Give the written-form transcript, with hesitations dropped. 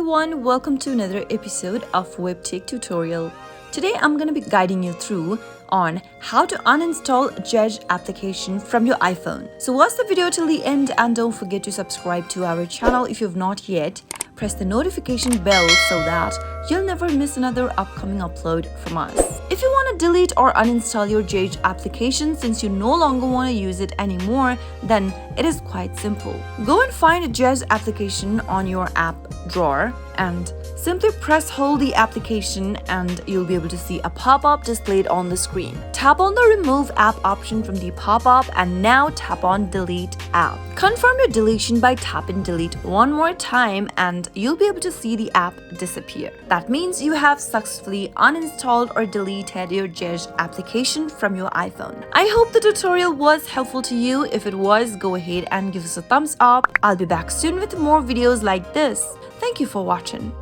everyone, welcome to another episode of Webtech Tutorial. Today I'm going to be guiding you through on how to uninstall Zedge application from your iPhone. So watch the video till the end and don't forget to subscribe to our channel if you've not yet. Press the notification bell so that you'll never miss another upcoming upload from us. If you want to delete or uninstall your Zedge application since you no longer want to use it anymore, then it is quite simple. Go and find a Zedge application on your app drawer and simply hold the application and you'll be able to see a pop-up displayed on the screen. Tap on the remove app option from the pop-up and now tap on delete app. Confirm your deletion by tapping delete one more time and you'll be able to see the app disappear. That means you have successfully uninstalled or deleted your Zedge application from your iPhone. I hope the tutorial was helpful to you. If it was, go ahead and give us a thumbs up. I'll be back soon with more videos like this. Thank you for watching.